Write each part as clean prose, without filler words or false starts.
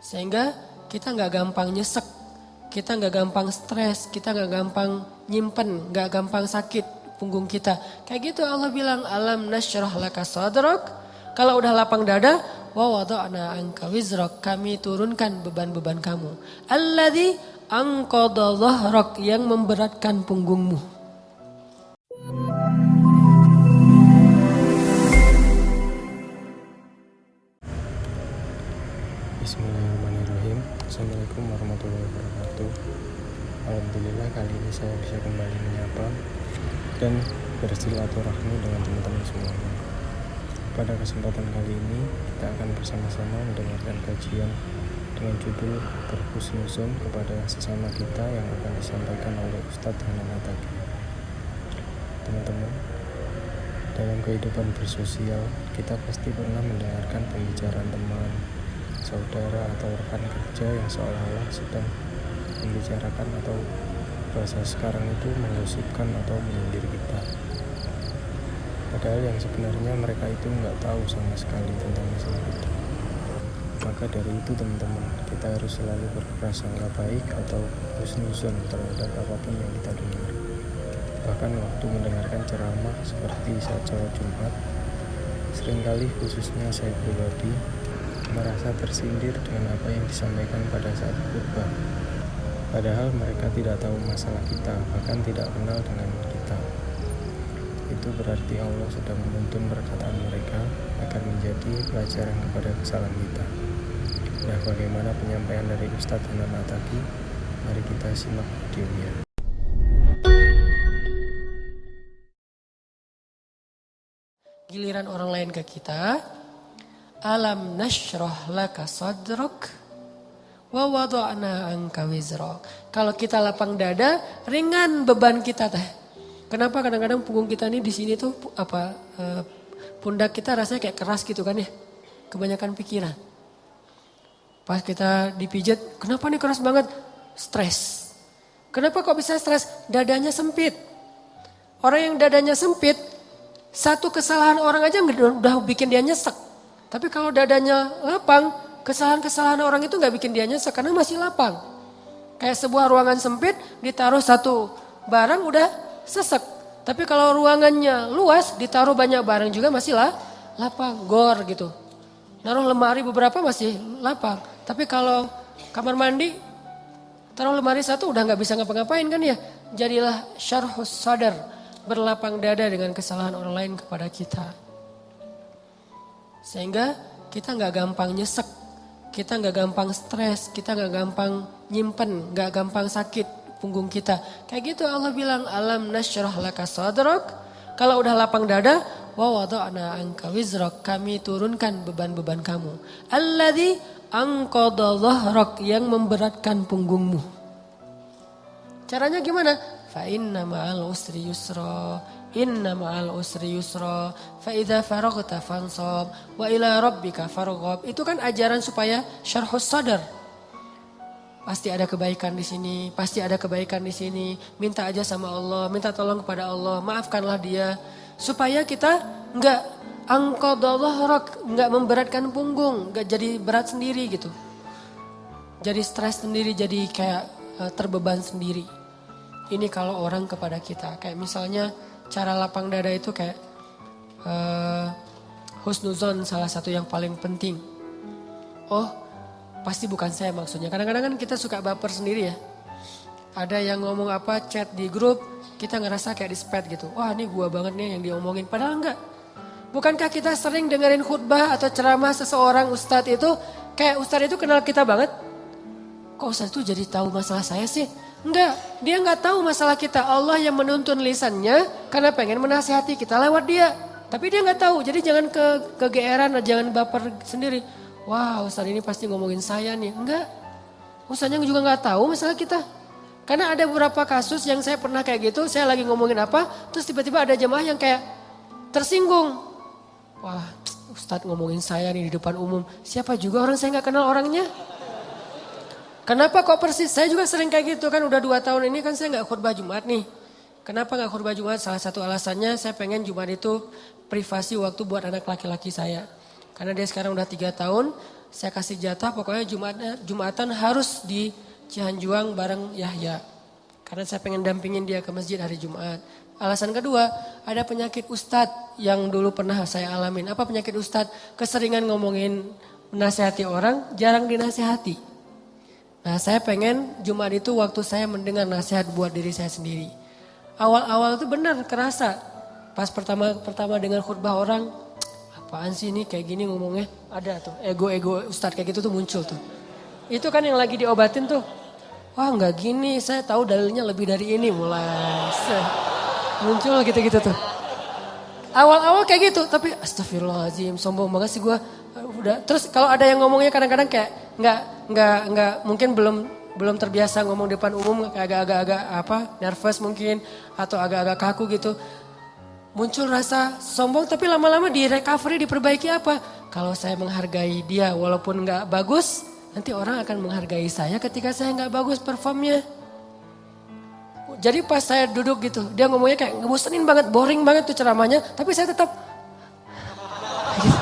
Sehingga kita nggak gampang nyesek, kita nggak gampang stres, kita nggak gampang nyimpen, nggak gampang sakit punggung kita. Kayak gitu Allah bilang, alam nasyrah laka sadrak. Kalau udah lapang dada, wa wada'na anka wizrak, kami turunkan beban-beban kamu. Alladzi anqadha dhahrak, yang memberatkan punggungmu. Bismillahirrahmanirrahim. Assalamualaikum warahmatullahi wabarakatuh. Alhamdulillah kali ini saya bisa kembali menyapa dan bersilaturahmi dengan teman-teman semuanya. Pada kesempatan kali ini kita akan bersama-sama mendengarkan kajian dengan judul Berhusnuzon kepada sesama kita yang akan disampaikan oleh Ustadz Hanan Ataki. Teman-teman, dalam kehidupan bersosial kita pasti pernah mendengarkan pembicaraan teman, saudara atau rekan kerja yang seolah-olah sedang membicarakan atau bahasa sekarang itu menggosipkan atau menyindir kita. Padahal yang sebenarnya mereka itu nggak tahu sama sekali tentang masalah itu. Maka dari itu teman-teman, kita harus selalu berprasangka baik atau husnuzon terhadap apapun yang kita dengar. Bahkan waktu mendengarkan ceramah seperti saat sholat Jumat, seringkali khususnya saya pribadi merasa tersindir dengan apa yang disampaikan pada saat khutbah. Padahal mereka tidak tahu masalah kita, bahkan tidak kenal dengan kita. Itu berarti Allah sedang menuntun perkataan mereka agar menjadi pelajaran kepada kesalahan kita. Nah, bagaimana penyampaian dari Ustadz Hanan Ataki? Mari kita simak videonya. Giliran orang lain ke kita, alam nasyrah laka sadrak wa wada'na anka wizrak. Kalau kita lapang dada, ringan beban kita teh. Kenapa kadang-kadang punggung kita nih di sini tuh pundak kita rasanya kayak keras gitu kan ya? Kebanyakan pikiran. Pas kita dipijat, kenapa nih keras banget? Stres. Kenapa kok bisa stres? Dadanya sempit. Orang yang dadanya sempit, satu kesalahan orang aja udah bikin dia nyesek. Tapi kalau dadanya lapang, kesalahan-kesalahan orang itu gak bikin dia nyesek karena masih lapang. Kayak sebuah ruangan sempit, ditaruh satu barang udah sesek. Tapi kalau ruangannya luas, ditaruh banyak barang juga masih lapang, gor gitu. Naruh lemari beberapa masih lapang. Tapi kalau kamar mandi, taruh lemari satu udah gak bisa ngapa-ngapain kan ya. Jadilah syarhus sadar, berlapang dada dengan kesalahan orang lain kepada kita. Sehingga kita gak gampang nyesek, kita gak gampang stres, kita gak gampang nyimpen, gak gampang sakit punggung kita. Kayak gitu Allah bilang, alam nasyrah laka sadrak. Kalau udah lapang dada, wa wada'na anka wizrak, kami turunkan beban-beban kamu. Alladzi anqadha dhahrak, yang memberatkan punggungmu. Caranya gimana? Fa inna ma'al usri yusra, inna ma'al usri yusra, fa idza faraghta fansab wa ila rabbika farghab. Itu kan ajaran supaya syarhus sadar. Pasti ada kebaikan di sini, pasti ada kebaikan di sini. Minta aja sama Allah, minta tolong kepada Allah, maafkanlah dia. Supaya kita enggak anqadha dhahrak, enggak memberatkan punggung, enggak jadi berat sendiri gitu. Jadi stres sendiri, jadi kayak terbeban sendiri. Ini kalau orang kepada kita, kayak misalnya cara lapang dada itu kayak husnuzon salah satu yang paling penting. Oh, pasti bukan saya maksudnya. Kadang-kadang kan kita suka baper sendiri ya. Ada yang ngomong apa, chat di grup, kita ngerasa kayak di spam gitu. Wah, ini gua banget nih yang diomongin. Padahal enggak. Bukankah kita sering dengerin khutbah atau ceramah seseorang ustadz itu, kayak ustadz itu kenal kita banget? Kok ustadz itu jadi tahu masalah saya sih? Enggak, dia enggak tahu masalah kita. Allah yang menuntun lisannya karena pengen menasihati kita lewat dia. Tapi dia enggak tahu, jadi jangan kegeeran, jangan baper sendiri. Wah, ustaz ini pasti ngomongin saya nih. Enggak, ustaznya juga enggak tahu masalah kita. Karena ada beberapa kasus yang saya pernah kayak gitu, saya lagi ngomongin apa, terus tiba-tiba ada jemaah yang kayak tersinggung. Wah, ustaz ngomongin saya nih di depan umum. Siapa juga orang saya enggak kenal orangnya. Kenapa kok persis? Saya juga sering kayak gitu kan, udah 2 tahun ini kan saya gak khutbah Jumat nih. Kenapa gak khutbah Jumat? Salah satu alasannya saya pengen Jumat itu privasi waktu buat anak laki-laki saya. Karena dia sekarang udah 3 tahun, saya kasih jatah pokoknya Jumatan harus di Cihanjuang bareng Yahya. Karena saya pengen dampingin dia ke masjid hari Jumat. Alasan kedua, ada penyakit ustadz yang dulu pernah saya alamin. Apa penyakit ustadz? Keseringan ngomongin menasihati orang, jarang dinasihati. Nah saya pengen Jumat itu waktu saya mendengar nasihat buat diri saya sendiri. Awal-awal itu benar kerasa. Pas pertama dengar khutbah orang, apaan sih ini kayak gini ngomongnya. Ada tuh ego-ego ustadz kayak gitu tuh muncul tuh. Itu kan yang lagi diobatin tuh. Wah nggak gini, saya tahu dalilnya lebih dari ini mulai. Muncul gitu-gitu tuh. Awal-awal kayak gitu, tapi astagfirullahaladzim, sombong banget sih gue. Udah. Terus kalau ada yang ngomongnya kadang-kadang kayak nggak mungkin belum terbiasa ngomong depan umum, agak-agak nervous mungkin atau agak-agak kaku gitu. Muncul rasa sombong tapi lama-lama di recovery diperbaiki apa? Kalau saya menghargai dia walaupun nggak bagus, nanti orang akan menghargai saya ketika saya nggak bagus performnya. Jadi pas saya duduk gitu, dia ngomongnya kayak ngebosenin banget, boring banget tuh ceramahnya, tapi saya tetap gitu.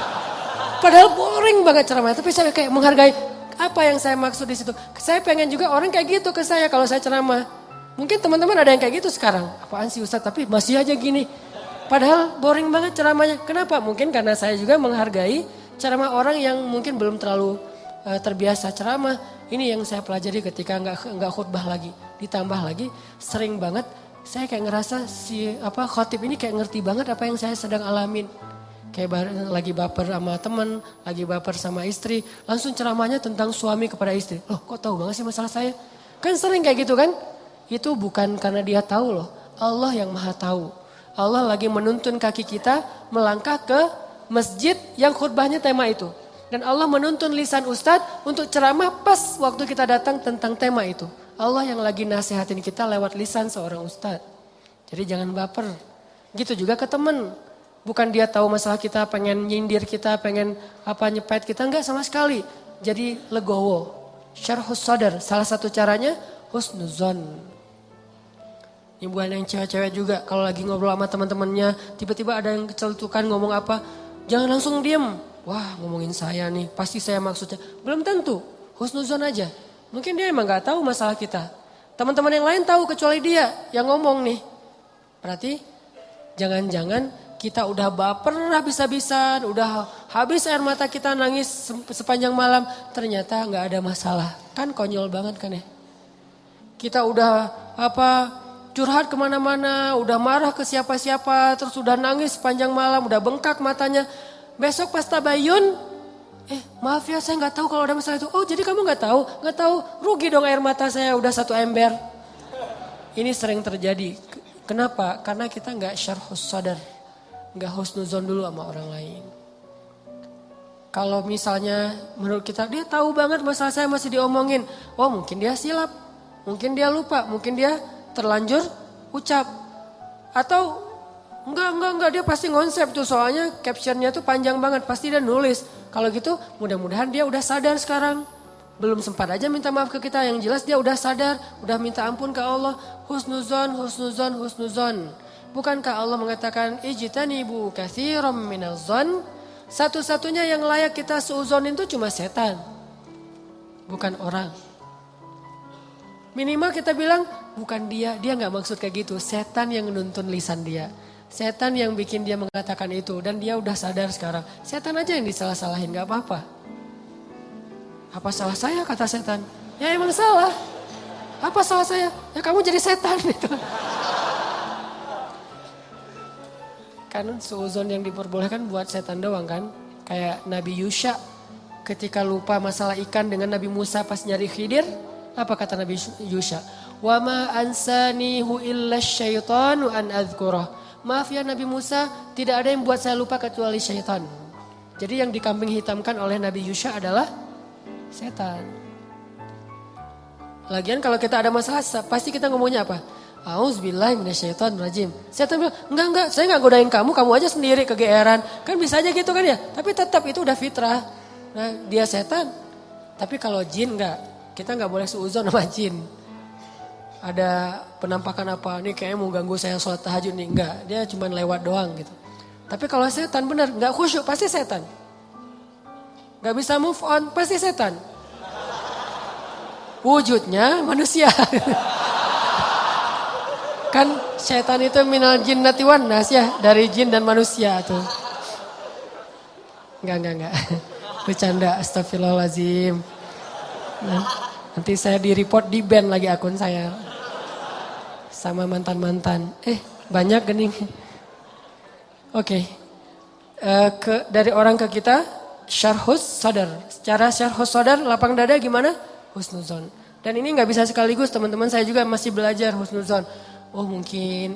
Padahal boring banget ceramahnya, tapi saya kayak menghargai apa yang saya maksud di situ. Saya pengen juga orang kayak gitu ke saya kalau saya ceramah. Mungkin teman-teman ada yang kayak gitu sekarang. Apaan sih Ustaz, tapi masih aja gini. Padahal boring banget ceramahnya. Kenapa? Mungkin karena saya juga menghargai ceramah orang yang mungkin belum terlalu terbiasa ceramah. Ini yang saya pelajari ketika nggak khutbah lagi. Ditambah lagi sering banget saya kayak ngerasa khotib ini kayak ngerti banget apa yang saya sedang alamin. Kayak lagi baper sama teman, lagi baper sama istri, langsung ceramahnya tentang suami kepada istri. Loh kok tahu banget sih masalah saya? Kan sering kayak gitu kan? Itu bukan karena dia tahu loh, Allah yang maha tahu. Allah lagi menuntun kaki kita melangkah ke masjid yang khutbahnya tema itu. Dan Allah menuntun lisan ustadz untuk ceramah pas waktu kita datang tentang tema itu. Allah yang lagi nasihatin kita lewat lisan seorang ustadz. Jadi jangan baper. Gitu juga ke teman. Bukan dia tahu masalah kita, pengen nyindir kita, pengen nyepet kita. Enggak sama sekali. Jadi legowo. Syarhus sadar. Salah satu caranya husnuzon. Ini bukan yang cewek-cewek juga. Kalau lagi ngobrol sama teman-temannya, tiba-tiba ada yang kecelutukan ngomong apa. Jangan langsung diem. Wah ngomongin saya nih, pasti saya maksudnya. Belum tentu, husnuzon aja. Mungkin dia emang gak tahu masalah kita. Teman-teman yang lain tahu kecuali dia yang ngomong nih. Berarti jangan-jangan kita udah baper habis-habisan, udah habis air mata kita nangis sepanjang malam. Ternyata gak ada masalah. Kan konyol banget kan ya. Kita udah curhat kemana-mana, udah marah ke siapa-siapa, terus udah nangis sepanjang malam, udah bengkak matanya. Besok pas tabayun, maaf ya saya gak tahu kalau ada masalah itu. Oh jadi kamu gak tahu? Gak tahu, rugi dong air mata saya udah 1 ember. Ini sering terjadi. Kenapa? Karena kita gak syarhus sadar. Gak husnuzon dulu sama orang lain. Kalau misalnya menurut kita dia tahu banget masalah saya masih diomongin. Oh mungkin dia silap, mungkin dia lupa, mungkin dia terlanjur ucap. Atau enggak dia pasti konsep tuh soalnya captionnya tuh panjang banget. Pasti dia nulis. Kalau gitu mudah-mudahan dia udah sadar sekarang. Belum sempat aja minta maaf ke kita. Yang jelas dia udah sadar. Udah minta ampun ke Allah. Husnuzon, husnuzon, husnuzon. Bukankah Allah mengatakan ijtanibu katsiran minaz-zon? Satu-satunya yang layak kita suuzonin itu cuma setan. Bukan orang. Minimal kita bilang bukan dia gak maksud kayak gitu. Setan yang nuntun lisan dia. Setan yang bikin dia mengatakan itu dan dia udah sadar sekarang. Setan aja yang disalah-salahin, gak apa-apa. Apa salah saya kata setan? Ya emang salah. Apa salah saya? Ya kamu jadi setan gitu. Kan suuzon yang diperbolehkan buat setan doang kan. Kayak Nabi Yusha ketika lupa masalah ikan dengan Nabi Musa pas nyari Khidir. Apa kata Nabi Yusha? Wa ma ansanihu illa syaitanu an adhkurah. Maaf ya Nabi Musa, tidak ada yang buat saya lupa kecuali syaitan. Jadi yang dikambing hitamkan oleh Nabi Yusha adalah setan. Lagian kalau kita ada masalah, pasti kita ngomongnya apa? Auzubillahi minasyaitonirrajim. Setan bilang, enggak, saya enggak godain kamu aja sendiri kegeeran. Kan bisa aja gitu kan ya, tapi tetap itu udah fitrah. Nah dia setan, tapi kalau jin enggak, kita enggak boleh suuzon sama jin. Ada penampakan apa, nih kayaknya mau ganggu saya sholat tahajud nih. Enggak, dia cuma lewat doang gitu. Tapi kalau setan benar, enggak khusyuk, pasti setan. Gak bisa move on, pasti setan. Wujudnya manusia. Kan setan itu minal jinnati wan nas ya, dari jin dan manusia tuh. Enggak. Bercanda, astagfirullahaladzim. Nanti saya di-report, di-ban lagi akun saya. Sama mantan-mantan. Banyak gening. Oke. Dari orang ke kita, syarhus sadar. Secara syarhus sadar, lapang dada gimana? Husnuzon. Dan ini gak bisa sekaligus, teman-teman saya juga masih belajar husnuzon. Oh mungkin.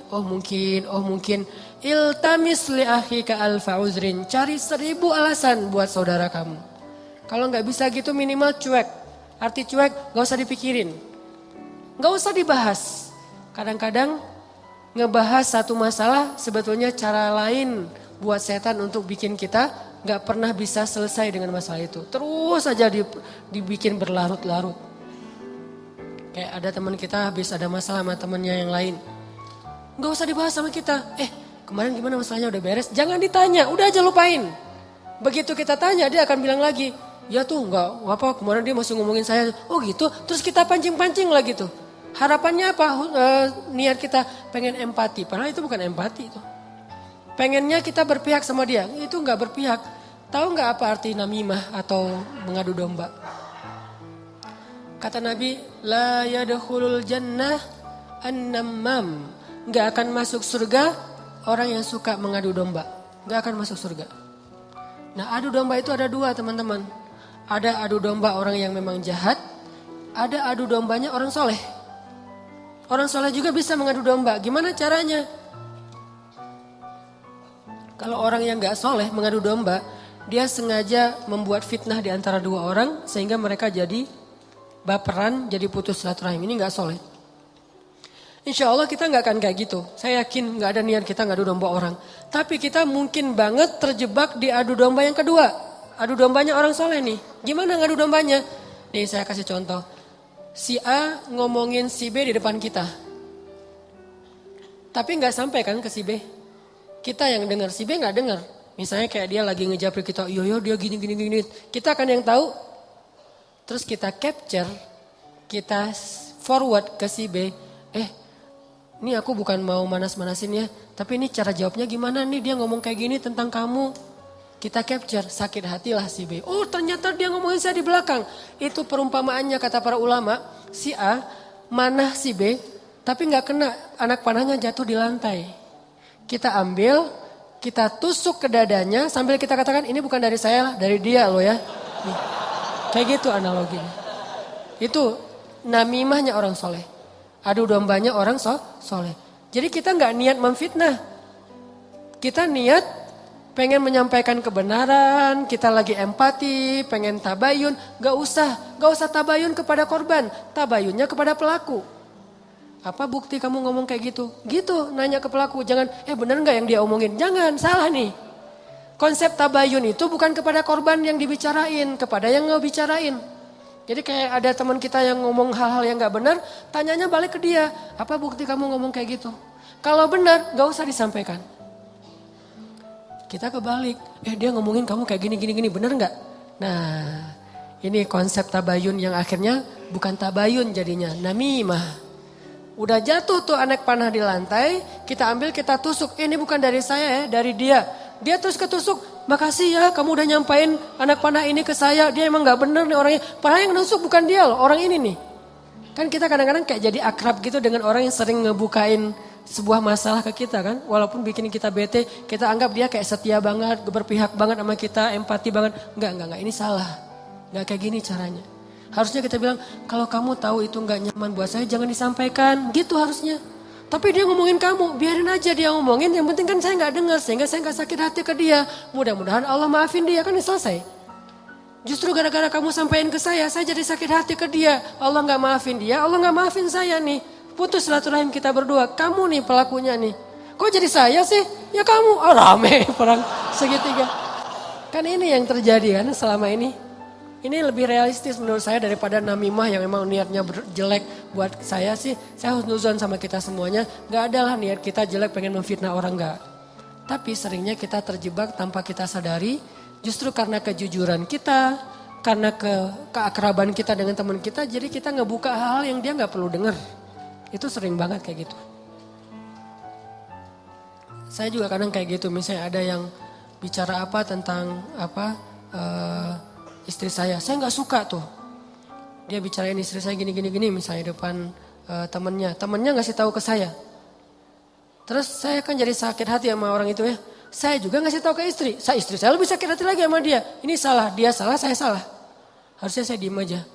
Iltamis li akhika alfa uzrin. Cari 1000 alasan buat saudara kamu. Kalau gak bisa gitu minimal cuek. Arti cuek gak usah dipikirin. Gak usah dibahas. Kadang-kadang ngebahas satu masalah sebetulnya cara lain buat setan untuk bikin kita gak pernah bisa selesai dengan masalah itu. Terus saja dibikin berlarut-larut. Kayak ada teman kita habis ada masalah sama temannya yang lain. Gak usah dibahas sama kita. Kemarin gimana masalahnya, udah beres? Jangan ditanya, udah aja lupain. Begitu kita tanya dia akan bilang lagi. Ya tuh gak apa, kemarin dia masih ngomongin saya. Oh gitu, terus kita pancing-pancing lagi tuh. Harapannya apa? Niat kita pengen empati. Padahal itu bukan empati itu. Pengennya kita berpihak sama dia. Itu gak berpihak. Tahu gak apa arti namimah atau mengadu domba? Kata Nabi, la yadkhulul jannah an-nammam. Gak akan masuk surga orang yang suka mengadu domba. Gak akan masuk surga. Nah, adu domba itu ada 2 teman-teman. Ada adu domba orang yang memang jahat. Ada adu dombanya orang soleh. Orang soleh juga bisa mengadu domba. Gimana caranya? Kalau orang yang gak soleh mengadu domba, dia sengaja membuat fitnah di antara 2 orang sehingga mereka jadi baperan, jadi putus silaturahim. Ini gak soleh. Insya Allah kita gak akan kayak gitu. Saya yakin gak ada niat kita ngadu domba orang. Tapi kita mungkin banget terjebak di adu domba yang kedua. Adu dombanya orang soleh nih. Gimana ngadu dombanya? Nih saya kasih contoh. Si A ngomongin si B di depan kita. Tapi gak sampai kan ke si B. Kita yang dengar, si B gak dengar. Misalnya kayak dia lagi ngejapri kita. Iya dia gini. Kita kan yang tahu. Terus kita capture, kita forward ke si B. Ini aku bukan mau manas-manasin ya. Tapi ini cara jawabnya gimana nih, dia ngomong kayak gini tentang kamu. Kita capture, sakit hatilah si B. Oh ternyata dia ngomongin saya di belakang. Itu perumpamaannya kata para ulama. Si A manah si B, tapi gak kena, anak panahnya jatuh di lantai. Kita ambil, kita tusuk ke dadanya sambil kita katakan ini bukan dari saya lah, dari dia loh ya. Nih. Kayak gitu analoginya. Itu namimahnya orang soleh. Adu dombanya orang soleh. Jadi kita gak niat memfitnah. Kita niat pengen menyampaikan kebenaran. Kita lagi empati, pengen tabayun. Gak usah tabayun kepada korban. Tabayunnya kepada pelaku. Apa bukti kamu ngomong kayak gitu? Gitu nanya ke pelaku. Jangan benar gak yang dia omongin? Jangan, salah nih. Konsep tabayun itu bukan kepada korban yang dibicarain, kepada yang ngebicarain. Jadi kayak ada teman kita yang ngomong hal-hal yang gak benar, tanyanya balik ke dia. Apa bukti kamu ngomong kayak gitu? Kalau benar, gak usah disampaikan. Kita kebalik, dia ngomongin kamu kayak gini, benar gak? Nah, ini konsep tabayun yang akhirnya bukan tabayun jadinya, namimah. Udah jatuh tuh anak panah di lantai, kita ambil, kita tusuk. Ini bukan dari saya ya, dari dia. Dia terus ketusuk, makasih ya kamu udah nyampain anak panah ini ke saya. Dia emang gak bener nih orangnya. Padahal yang nusuk bukan dia loh, orang ini nih. Kan kita kadang-kadang kayak jadi akrab gitu dengan orang yang sering ngebukain sebuah masalah ke kita kan. Walaupun bikin kita bete, kita anggap dia kayak setia banget, berpihak banget sama kita, empati banget. Enggak, ini salah. Enggak kayak gini caranya. Harusnya kita bilang, kalau kamu tahu itu gak nyaman buat saya, jangan disampaikan. Gitu harusnya. Tapi dia ngomongin kamu, biarin aja dia ngomongin. Yang penting kan saya gak dengar, sehingga saya gak sakit hati ke dia. Mudah-mudahan Allah maafin dia, kan selesai. Justru gara-gara kamu sampaikan ke saya jadi sakit hati ke dia. Allah gak maafin dia, Allah gak maafin saya nih. Putus silaturahim kita berdua, kamu nih pelakunya nih. Kok jadi saya sih? Ya kamu, rame perang segitiga. Kan ini yang terjadi kan selama ini. Ini lebih realistis menurut saya daripada namimah yang memang niatnya jelek buat saya sih. Saya husnuzon sama kita semuanya. Gak adalah niat kita jelek pengen memfitnah orang, gak. Tapi seringnya kita terjebak tanpa kita sadari Justru karena kejujuran kita, karena keakraban kita dengan teman kita, jadi kita ngebuka hal-hal yang dia nggak perlu dengar. Itu sering banget kayak gitu. Saya juga kadang kayak gitu, misalnya ada yang bicara apa tentang istri saya nggak suka tuh. Dia bicarain istri saya gini, misalnya depan temennya ngasih tahu ke saya. Terus saya kan jadi sakit hati sama orang itu ya. Saya juga ngasih tahu ke istri saya lebih sakit hati lagi sama dia. Ini salah, dia salah, saya salah. Harusnya saya diem aja.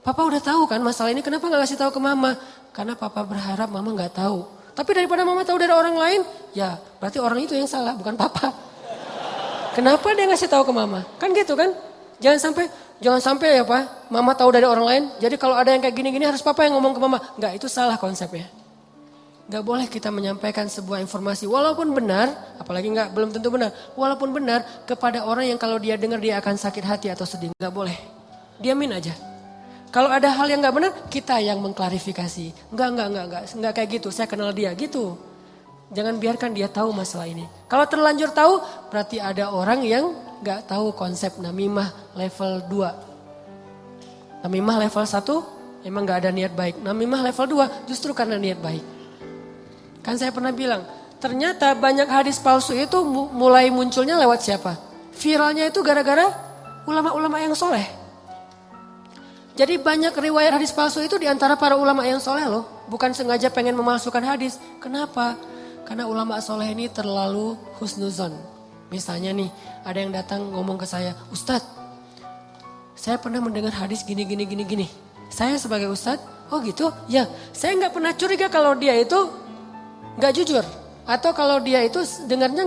Papa udah tahu kan masalah ini, kenapa nggak ngasih tahu ke mama? Karena papa berharap mama nggak tahu. Tapi daripada mama tahu dari orang lain, ya berarti orang itu yang salah, bukan papa. Kenapa dia ngasih tahu ke mama? Kan gitu kan? Jangan sampai ya Pak, mama tahu dari orang lain. Jadi kalau ada yang kayak gini-gini harus papa yang ngomong ke mama. Enggak, itu salah konsepnya. Enggak boleh kita menyampaikan sebuah informasi walaupun benar, apalagi belum tentu benar. Walaupun benar kepada orang yang kalau dia dengar dia akan sakit hati atau sedih. Enggak boleh. Diamin aja. Kalau ada hal yang enggak benar, kita yang mengklarifikasi. Enggak kayak gitu. Saya kenal dia gitu. Jangan biarkan dia tahu masalah ini. Kalau terlanjur tahu, berarti ada orang yang gak tahu konsep namimah level 2. Namimah level 1 emang gak ada niat baik. Namimah level 2 justru karena niat baik. Kan saya pernah bilang, ternyata banyak hadis palsu itu mulai munculnya lewat siapa? Viralnya itu gara-gara ulama-ulama yang soleh. Jadi banyak riwayat hadis palsu itu diantara para ulama yang soleh loh. Bukan sengaja pengen memalsukan hadis. Kenapa? Karena ulama soleh ini terlalu husnuzon. Misalnya nih, ada yang datang ngomong ke saya, Ustadz, saya pernah mendengar hadis gini. Saya sebagai Ustadz, oh gitu? Ya, saya nggak pernah curiga kalau dia itu nggak jujur. Atau kalau dia itu dengarnya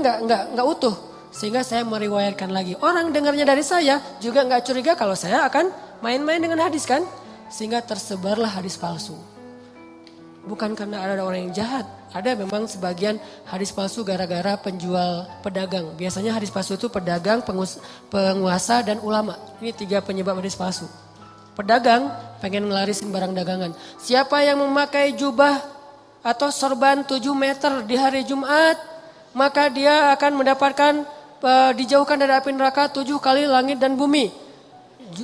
nggak utuh. Sehingga saya meriwayatkan lagi. Orang dengarnya dari saya juga nggak curiga kalau saya akan main-main dengan hadis kan. Sehingga tersebarlah hadis palsu. Bukan karena ada orang yang jahat. Ada memang sebagian hadis palsu gara-gara pedagang. Biasanya hadis palsu itu pedagang, penguasa, dan ulama. Ini 3 penyebab hadis palsu. Pedagang pengen ngelarisin barang dagangan. Siapa yang memakai jubah atau sorban 7 meter di hari Jumat, maka dia akan mendapatkan dijauhkan dari api neraka 7 kali langit dan bumi.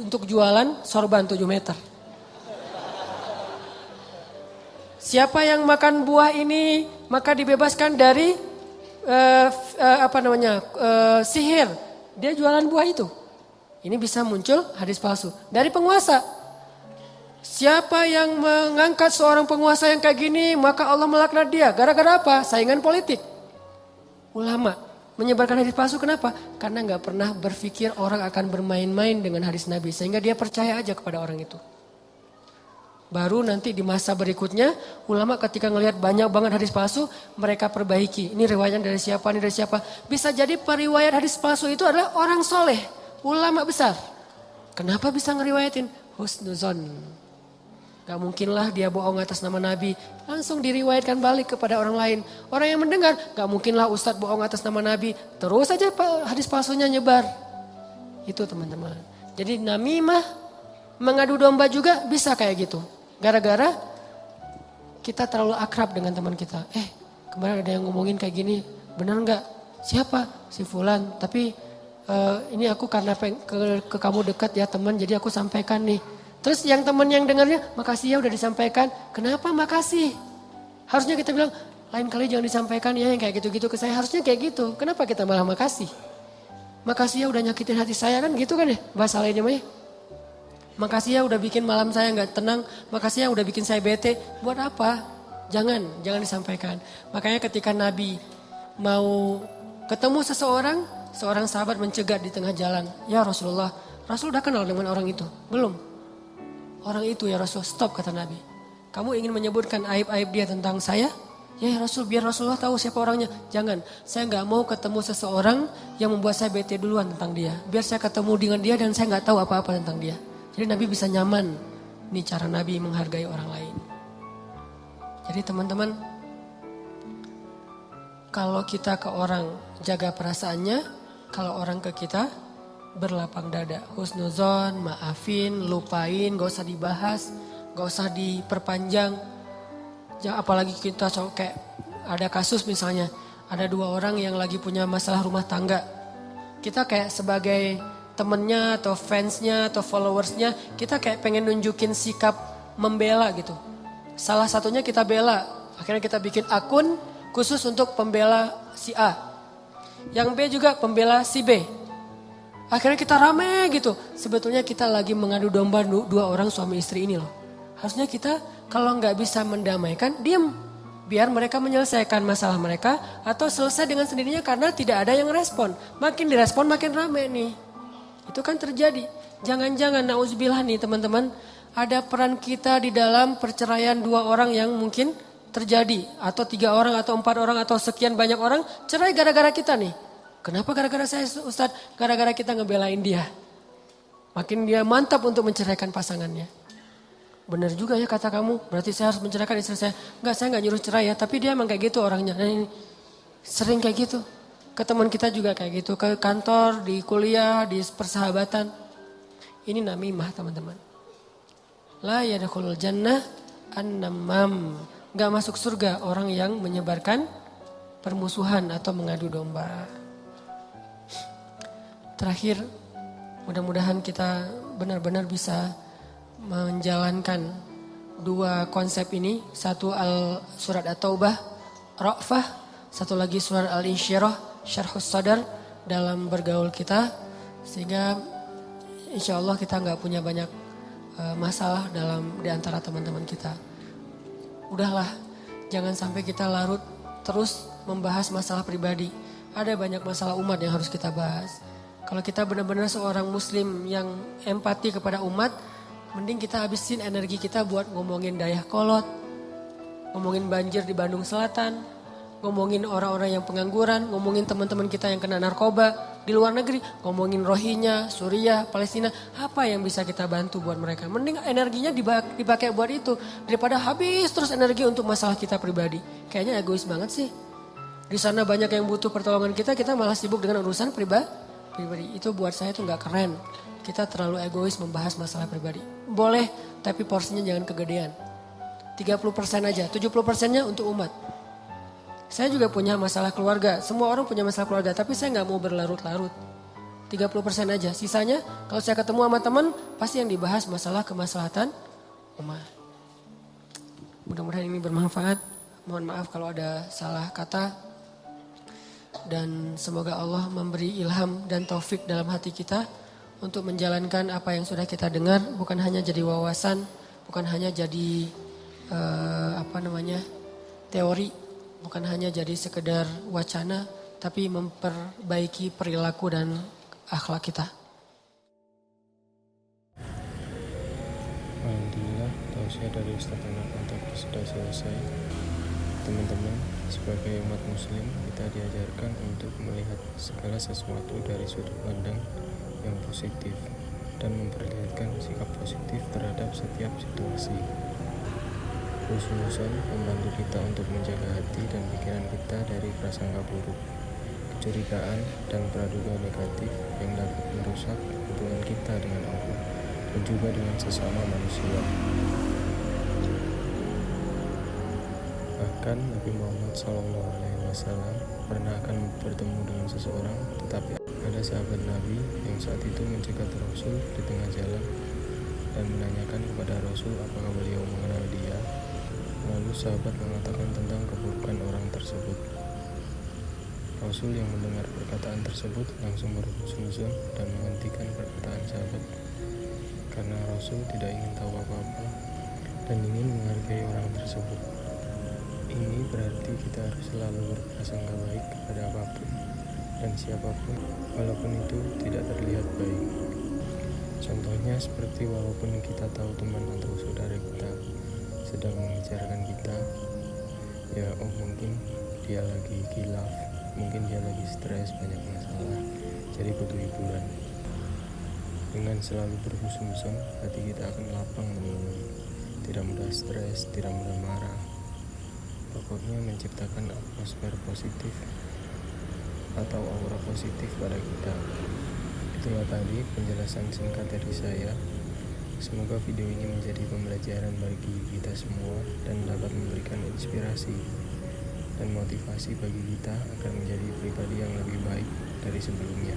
Untuk jualan sorban 7 meter. Siapa yang makan buah ini maka dibebaskan dari sihir. Dia jualan buah itu. Ini bisa muncul hadis palsu dari penguasa. Siapa yang mengangkat seorang penguasa yang kayak gini maka Allah melaknat dia. Gara-gara apa? Saingan politik. Ulama menyebarkan hadis palsu kenapa? Karena nggak pernah berpikir orang akan bermain-main dengan hadis Nabi sehingga dia percaya aja kepada orang itu. Baru nanti di masa berikutnya ulama ketika ngelihat banyak banget hadis palsu mereka perbaiki. Ini riwayat dari siapa, ini dari siapa. Bisa jadi periwayat hadis palsu itu adalah orang soleh, ulama besar. Kenapa bisa ngeriwayatin? Husnuzon. Gak mungkinlah dia bohong atas nama Nabi. Langsung diriwayatkan balik kepada orang lain. Orang yang mendengar gak mungkinlah ustadz bohong atas nama Nabi. Terus saja hadis palsunya nyebar. Itu teman-teman. Jadi namimah mengadu domba juga bisa kayak gitu. Gara-gara kita terlalu akrab dengan teman kita. Kemarin ada yang ngomongin kayak gini, benar nggak? Siapa? Si Fulan. Tapi ini aku karena ke kamu dekat ya teman, jadi aku sampaikan nih. Terus yang teman yang dengarnya, makasih ya udah disampaikan. Kenapa makasih? Harusnya kita bilang, lain kali jangan disampaikan ya yang kayak gitu-gitu ke saya. Harusnya kayak gitu. Kenapa kita malah makasih? Makasih ya udah nyakitin hati saya kan gitu kan ya bahasa lainnya mah ya. Makasih ya udah bikin malam saya gak tenang. Makasih ya udah bikin saya bete. Buat apa? Jangan disampaikan. Makanya ketika Nabi mau ketemu seorang sahabat mencegat di tengah jalan. Ya Rasulullah, Rasul udah kenal dengan orang itu? Belum. Orang itu ya Rasul, stop kata Nabi. Kamu ingin menyebutkan aib-aib dia tentang saya? Ya Rasul, biar Rasulullah tahu siapa orangnya. Jangan, saya gak mau ketemu seseorang yang membuat saya bete duluan tentang dia. Biar saya ketemu dengan dia dan saya gak tahu apa-apa tentang dia. Jadi Nabi bisa nyaman. Ini cara Nabi menghargai orang lain. Jadi teman-teman, kalau kita ke orang jaga perasaannya, kalau orang ke kita berlapang dada. Husnuzon, maafin, lupain, gak usah dibahas, gak usah diperpanjang. Apalagi kita kayak ada kasus misalnya, ada 2 orang yang lagi punya masalah rumah tangga. Kita kayak sebagai temennya atau fansnya atau followersnya, kita kayak pengen nunjukin sikap membela gitu. Salah satunya kita bela, akhirnya kita bikin akun khusus untuk pembela si A. Yang B juga pembela si B. Akhirnya kita rame gitu. Sebetulnya kita lagi mengadu domba dua orang suami istri ini loh. Harusnya kita kalau nggak bisa mendamaikan, diam. Biar mereka menyelesaikan masalah mereka atau selesai dengan sendirinya karena tidak ada yang respon. Makin direspon makin rame nih. Itu kan terjadi. Jangan-jangan nauzubillah nih teman-teman. Ada peran kita di dalam perceraian dua orang yang mungkin terjadi. Atau 3 orang atau 4 orang atau sekian banyak orang cerai gara-gara kita nih. Kenapa gara-gara saya Ustadz? Gara-gara kita ngebelain dia. Makin dia mantap untuk menceraikan pasangannya. Benar juga ya kata kamu, berarti saya harus menceraikan istri saya. Enggak, saya enggak nyuruh cerai ya, tapi dia emang kayak gitu orangnya. Nah, ini sering kayak gitu. Ke teman kita juga kayak gitu, ke kantor, di kuliah, di persahabatan. Ini namimah teman-teman. La yadkhulul jannah an-namam. Enggak masuk surga orang yang menyebarkan permusuhan atau mengadu domba. Terakhir, mudah-mudahan kita benar-benar bisa menjalankan 2 konsep ini. Satu surat At-Taubah, Ra'fah. Satu lagi surat Al-Insyirah, Syarhus Sadar dalam bergaul kita. Sehingga insya Allah kita gak punya banyak masalah di antara teman-teman kita. Udahlah, jangan sampai kita larut terus membahas masalah pribadi. Ada banyak masalah umat yang harus kita bahas. Kalau kita benar-benar seorang muslim yang empati kepada umat, mending kita habisin energi kita buat ngomongin Dayakolot, ngomongin banjir di Bandung Selatan, ngomongin orang-orang yang pengangguran, ngomongin teman-teman kita yang kena narkoba di luar negeri, ngomongin Rohingya, Suriah, Palestina. Apa yang bisa kita bantu buat mereka? Mending energinya dipakai buat itu daripada habis terus energi untuk masalah kita pribadi. Kayaknya egois banget sih. Di sana banyak yang butuh pertolongan kita malah sibuk dengan urusan pribadi. Itu buat saya itu nggak keren. Kita terlalu egois membahas masalah pribadi. Boleh, tapi porsinya jangan kegedean. 30% aja, 70%-nya untuk umat. Saya juga punya masalah keluarga. Semua orang punya masalah keluarga, tapi saya nggak mau berlarut-larut. 30% aja. Sisanya, kalau saya ketemu sama teman, pasti yang dibahas masalah kemaslahatan umat. Mudah-mudahan ini bermanfaat. Mohon maaf kalau ada salah kata. Dan semoga Allah memberi ilham dan taufik dalam hati kita untuk menjalankan apa yang sudah kita dengar, bukan hanya jadi wawasan, bukan hanya jadi teori, bukan hanya jadi sekedar wacana, tapi memperbaiki perilaku dan akhlak kita. Alhamdulillah, tausiah dari Ustaz Anak sudah selesai. Teman-teman, sebagai umat muslim, kita diajarkan untuk melihat segala sesuatu dari sudut pandang yang positif dan memperlihatkan sikap positif terhadap setiap situasi. Husnuzon membantu kita untuk menjaga hati dan pikiran kita dari prasangka buruk, kecurigaan, dan praduga negatif yang dapat merusak hubungan kita dengan Allah dan juga dengan sesama manusia. Bahkan Nabi Muhammad SAW pernah akan bertemu dengan seseorang, tetapi ada sahabat Nabi yang saat itu mencegat Rasul di tengah jalan dan menanyakan kepada Rasul apakah beliau mengenal dia. Lalu sahabat mengatakan tentang keburukan orang tersebut. Rasul yang mendengar perkataan tersebut langsung berhusnuzon dan menghentikan perkataan sahabat, karena Rasul tidak ingin tahu apa-apa dan ingin menghargai orang tersebut. Ini berarti kita harus selalu berprasangka baik kepada apapun dan siapapun, walaupun itu tidak terlihat baik. Contohnya seperti walaupun kita tahu teman atau saudara kita sedang membicarakan kita, ya mungkin dia lagi khilaf, mungkin dia lagi stres, banyak masalah, jadi butuh hiburan. Dengan selalu berhusnuzon, hati kita akan lapang teman-teman, tidak mudah stres, tidak mudah marah. Pokoknya menciptakan atmosfer positif atau aura positif pada kita. Itulah tadi penjelasan singkat dari saya. Semoga video ini menjadi pembelajaran bagi kita semua dan dapat memberikan inspirasi dan motivasi bagi kita agar menjadi pribadi yang lebih baik dari sebelumnya.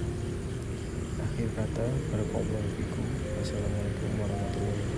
Akhir kata, barakallahu fikum. Wassalamualaikum warahmatullahi wabarakatuh.